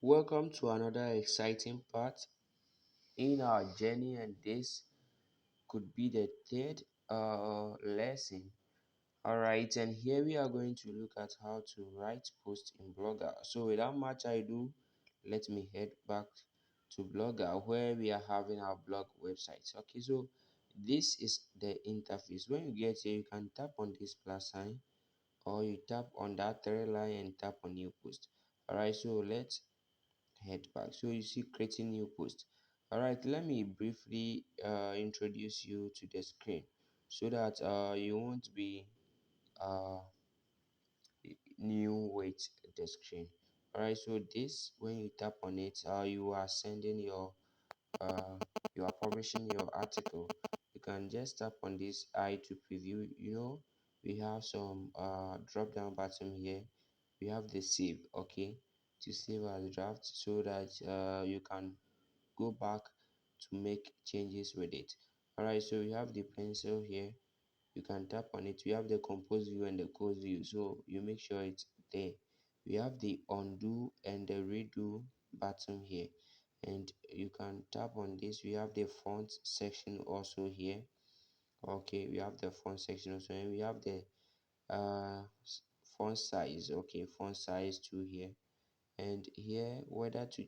Welcome to another exciting part in our journey, and this could be the third lesson. All right, and here we are going to look at how to write posts in Blogger. So, without much ado, let me head back to Blogger where we are having our blog website. Okay, so this is the interface. When you get here, you can tap on this plus sign or you tap on that three line and tap on new post. All right, so let's head back. So you see creating new post. All right, let me briefly introduce you to the screen so that you won't be uh, new with the screen. All right, so this when you tap on it, you are sending uh, you are publishing your article. You can just tap on this I to preview. We have some drop down button here. We have the save, okay, to save as draft so that you can go back to make changes with it. All right, so we have the pencil here. You can tap on it. We have the compose view and the code view, so you make sure it's there. We have the undo and the redo button here, and you can tap on this. We have the font section also here. Okay, we have the font section also, and we have the font size. Okay, font size too here, and here whether to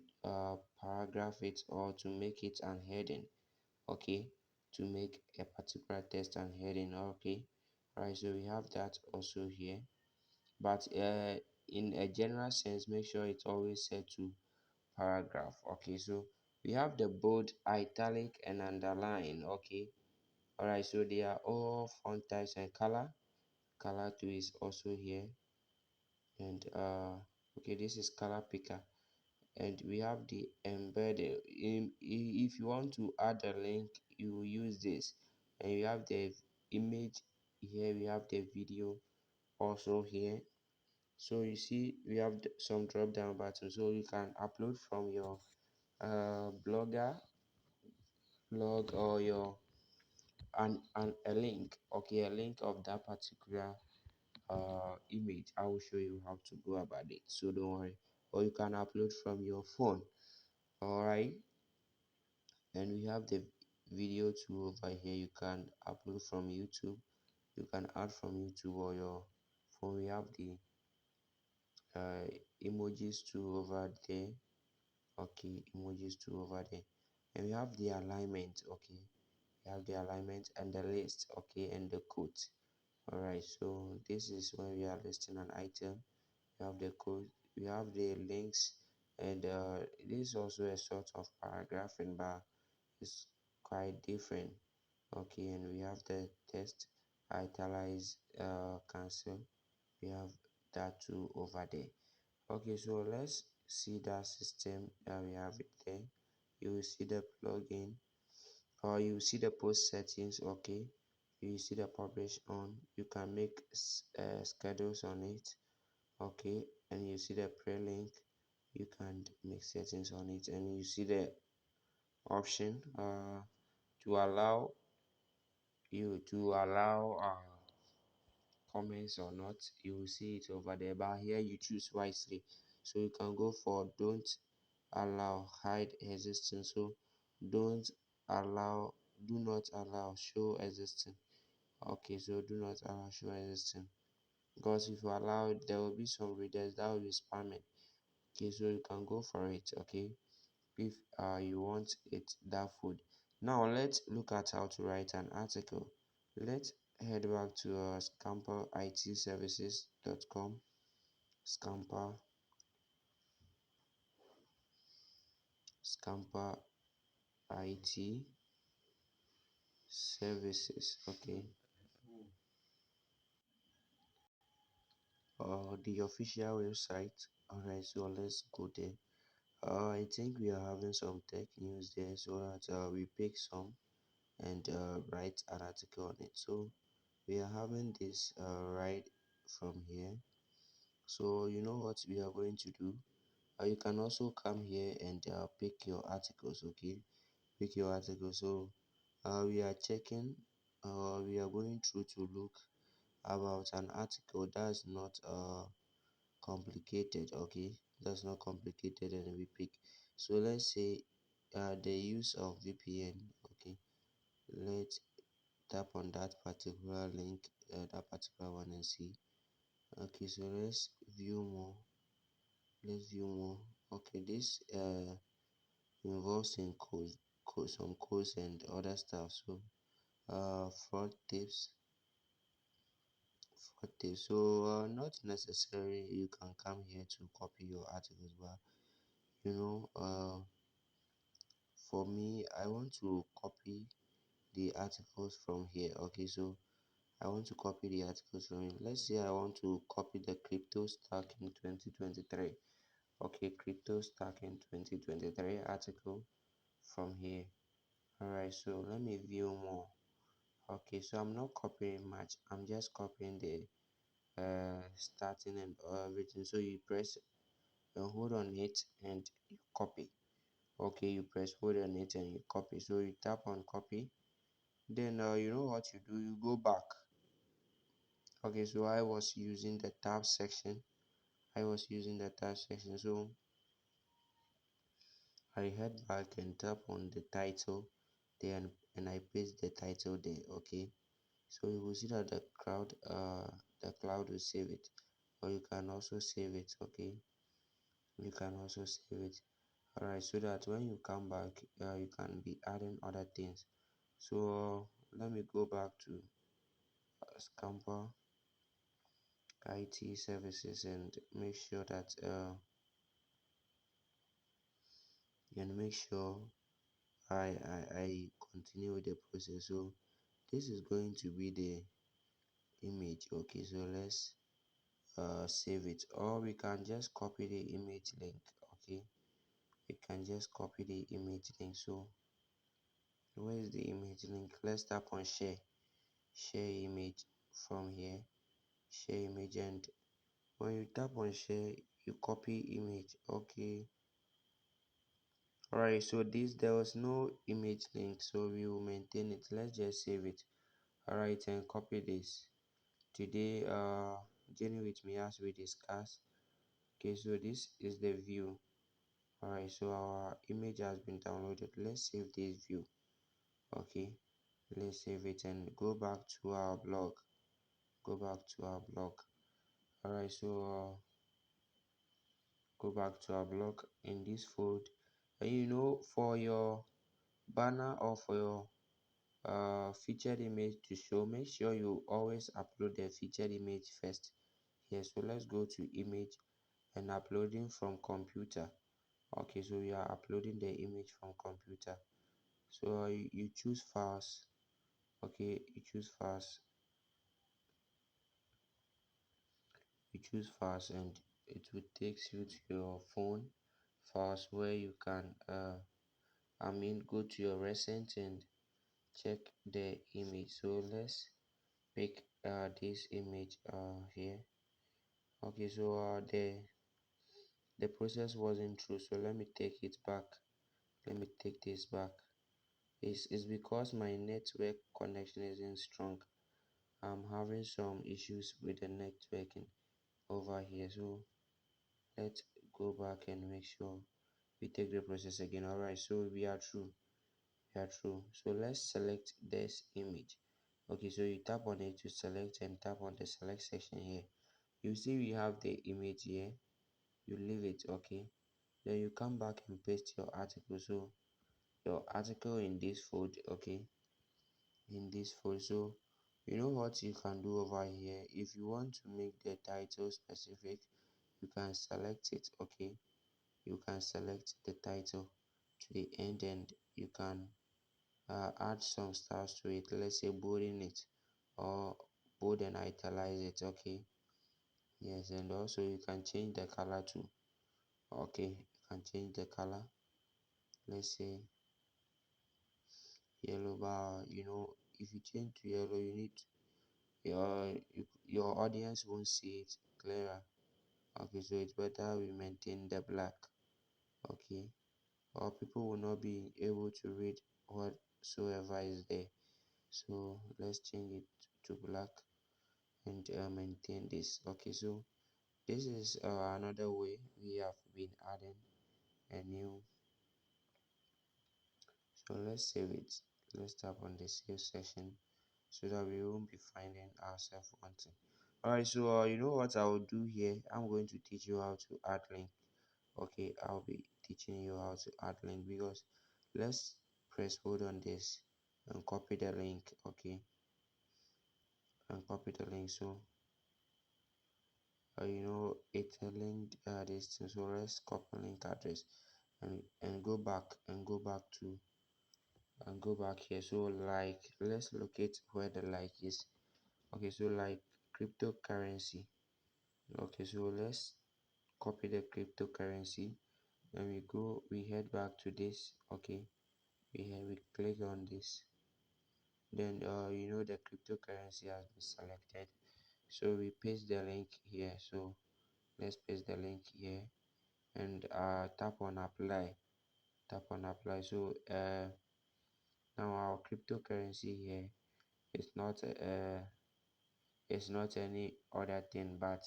paragraph it or to make it an heading. Okay, to make a particular text and heading. Okay, right, so we have that also here, but in a general sense, make sure it's always set to paragraph. Okay, so we have the bold, italic and underline. Okay, all right, so they are all font types, and color too is also here, and okay, this is color picker. And we have the embedded. If you want to add a link, you use this, and you have the image here. We have the video also here. So you see we have some drop down buttons, so you can upload from your blogger blog or your and a link, okay, a link of that particular image. I will show you how to go about it, so don't worry. Or you can upload from your phone. All right, and we have the video too over here. You can upload from YouTube, you can add from YouTube or your phone. We have the uh, emojis too over there. Okay, emojis too over there, and we have the alignment. Okay, we have the alignment and the list. Okay, and the quote. All right, so this is when we are listing an item. We have the code, we have the links, and this is also a sort of paragraphing, but it's quite different. Okay, and we have the text, italize, cancel. We have that too over there. Okay, so let's see that system. We have it there. You will see the plugin, or you will see the post settings. Okay, you will see the publish on. You can make schedules on it. Okay, and you see the pre-link. You can make settings on it, and you see the option to allow comments or not. You will see it over there, but here you choose wisely. So you can go for don't allow, hide existing. So don't allow, do not allow, show existing. Okay, so do not allow, show existing, because if you allow it, there will be some readers that will be spamming. Okay, so you can go for it. Okay, if you want it that food. Now let's look at how to write an article. Let's head back to scamperITservices.com. Scamper Scamper IT services. Okay, the official website. All right, so let's go there. I think we are having some tech news there, so that we pick some and write an article on it. So we are having this right from here. So you know what we are going to do. You can also come here and pick your articles. Okay, pick your article. So we are checking. We are going through to look about an article that's not complicated. Okay, that's not complicated and we pick. So let's say the use of VPN. Okay, let's tap on that particular link, that particular one, and see. Okay, so view more let's view more. Okay, this involves in some codes and other stuff. So fraud tips, so not necessary you can come here to copy your articles, but you know for me I want to copy the articles from here. Okay, so I want to copy the articles from here. Let's say I want to copy the crypto stack in 2023. Okay, crypto stack in 2023 article from here. All right, so let me view more. Okay, so I'm not copying much, I'm just copying the starting and everything. So you press hold on it and you copy. Okay, you press hold on it and you copy. So you tap on copy, then you know what you do, you go back. Okay, so I was using the tab section, so I head back and tap on the title there, and I paste the title there. Okay, so you will see that the cloud will save it, or you can also save it. Okay, you can also save it. All right, so that when you come back you can be adding other things. So let me go back to Scamper IT services and make sure that and make sure I continue with the process. So this is going to be the image. Okay, so let's save it, or we can just copy the image link. Okay, we can just copy the image link. So where is the image link? Let's tap on share image from here, share image, and when you tap on share you copy image. Okay, all right, so this there was no image link, so we will maintain it. Let's just save it. All right, and copy this. Today journey with me as we discussed. Okay, so this is the view. All right, so our image has been downloaded. Let's save this view. Okay, let's save it and go back to our blog. All right, so go back to our blog in this fold. And you know, for your banner or for your featured image to show, make sure you always upload the featured image first here. So let's go to image and uploading from computer. Okay, so we are uploading the image from computer. So you choose files. Okay, you choose files, and it will take you to your phone files where you can go to your recent and check the image. So let's pick this image here. Okay, so the process wasn't true, so let me take it back. Let me take this back. It's because my network connection isn't strong. I'm having some issues with the networking over here. So let's go back and make sure we take the process again. All right, so we are true. So let's select this image. Okay, so you tap on it to select and tap on the select section here. You see we have the image here. You leave it. Okay, then you come back and paste your article. So your article in this fold. Okay, in this fold. So you know what you can do over here. If you want to make the title specific, you can select it. Okay, you can select the title to the end, and you can add some stars to it. Let's say bolding it, or bold and italize it. Okay, yes, and also you can change the color too. Okay, you can change the color. Let's say yellow bar. You know, if you change to yellow, you need your audience won't see it clearer. Okay, so it's better we maintain the black. Okay, or people will not be able to read whatsoever is there. So let's change it to black and maintain this. Okay, so This is another way we have been adding a new. So let's save it. Let's tap on the save section so that we won't be finding ourselves wanting. Alright, so you know what I will do here? I'm going to teach you how to add link. Okay, I'll be teaching you how to add link because let's press hold on this and copy the link. Okay, and copy the link. So it's a link this thing. So let's copy link address and go back to and go back here. So like let's locate where the like is. Okay, so like cryptocurrency. Okay, so let's copy the cryptocurrency and we head back to this. Okay, we click on this, then the cryptocurrency has been selected, so we paste the link here. So let's paste the link here and tap on apply. So now our cryptocurrency here is not any other thing but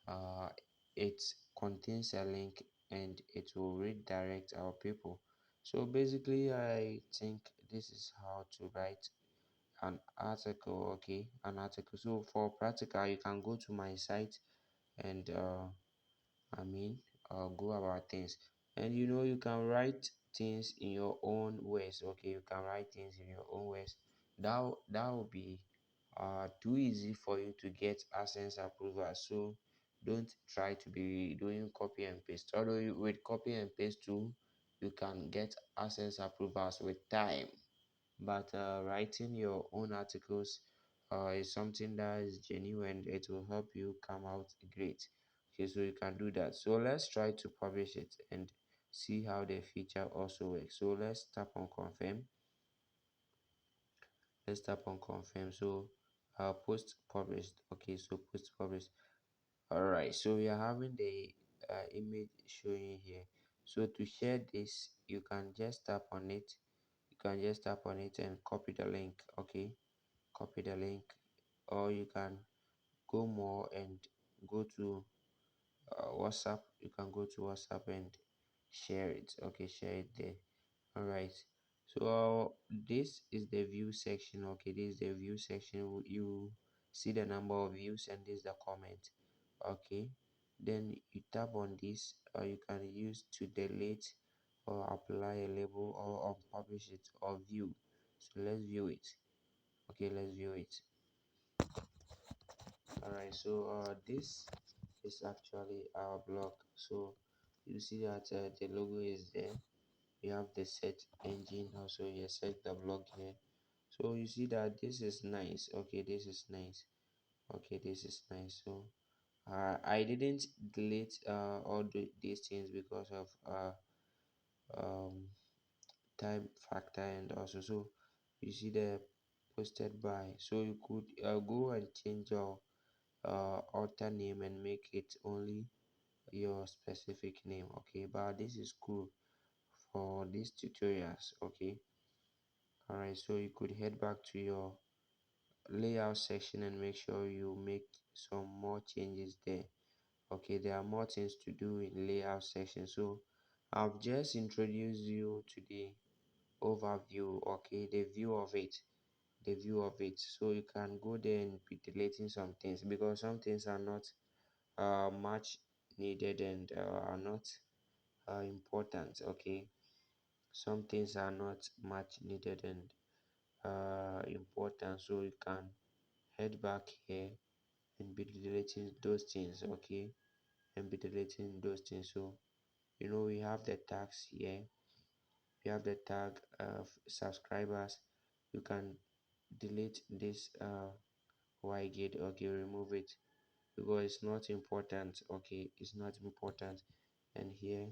uh, it contains a link and it will redirect our people. So basically I think this is how to write an article. Okay, an article. So for practical you can go to my site and I mean, go about things. And you can write things in your own ways. Okay, you can write things in your own ways. That will be too easy for you to get access approval. So don't try to be doing copy and paste. Although with copy and paste too, you can get access approvals with time, but writing your own articles is something that is genuine. It will help you come out great. Okay, so you can do that. So let's try to publish it and see how the feature also works. So let's tap on confirm. So post published. Okay, so post published. All right, so we are having the image showing here. So to share this, you can just tap on it. You can just tap on it and copy the link. Okay, copy the link, or you can go more and go to WhatsApp. You can go to WhatsApp and share it. Okay, share it there. All right, so this is the view section. Okay, this is the view section. You see the number of views and this is the comment. Okay, then you tap on this, or you can use to delete or apply a label or unpublish it or view. So let's view it. Okay, let's view it. Alright, so this is actually our blog. So you see that the logo is there. We have the search engine also. You search the blog here. So you see that this is nice. Okay, this is nice. Okay, this is nice. So I didn't delete all these things because of um time factor, and also so you see the posted by. So you could go and change your author name and make it only your specific name. Okay, but this is cool for these tutorials. Okay, all right, so you could head back to your layout section and make sure you make some more changes there. Okay, there are more things to do in layout section. So I've just introduced you to the overview. Okay, the view of it, so you can go there and be deleting some things because some things are not much needed and are not important. Okay, some things are not much needed and important, so you can head back here and be deleting those things. Okay, and be deleting those things. So we have the tags here. We have the tag of subscribers. You can delete this Wygate. Okay, remove it because it's not important. Okay, it's not important. And here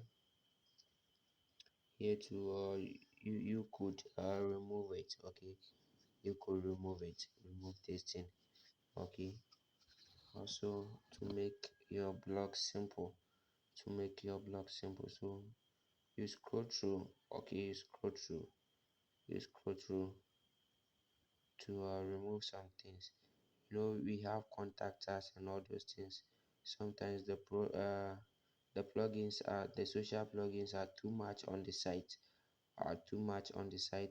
to you could remove it. Okay, you could remove this thing. Okay, also to make your blog simple, so you scroll through. Okay, you scroll through to remove some things. We have contact us and all those things. Sometimes the plugins are the social plugins are too much on the site,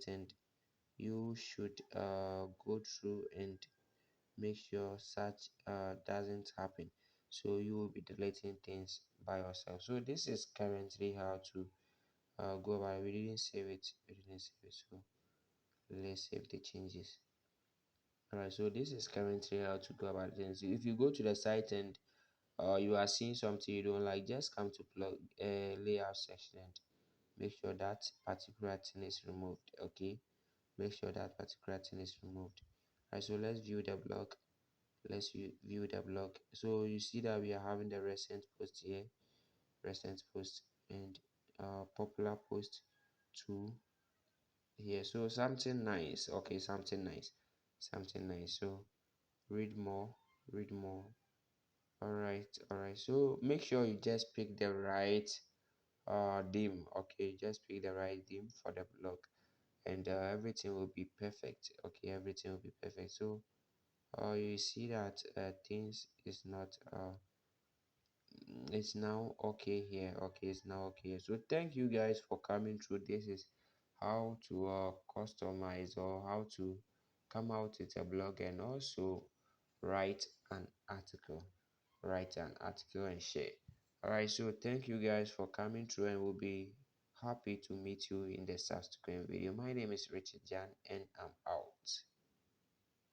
and you should go through and make sure such doesn't happen. So you will be deleting things by yourself. So this is currently how to go about it. We didn't save it. We didn't save it. So let's save the changes. Alright, so this is currently how to go about it. So if you go to the site and you are seeing something you don't like, just come to plug layout section and make sure that particular thing is removed. Okay, make sure that particular thing is removed. Alright, so let's view the blog. View the blog. So you see that we are having the recent post here, recent post, and popular post to here. So something nice. Okay, something nice, something nice. So read more, read more. All right, so make sure you just pick the right theme. Okay, just pick the right theme for the blog, and everything will be perfect. Okay, everything will be perfect. So you see that things is not it's now okay here. Okay, it's now okay. So thank you guys for coming through. This is how to customize or how to come out with a blog, and also write an article, and share. All right, so thank you guys for coming through, and we'll be happy to meet you in the subsequent video. My name is Richard Jan, and I'm out.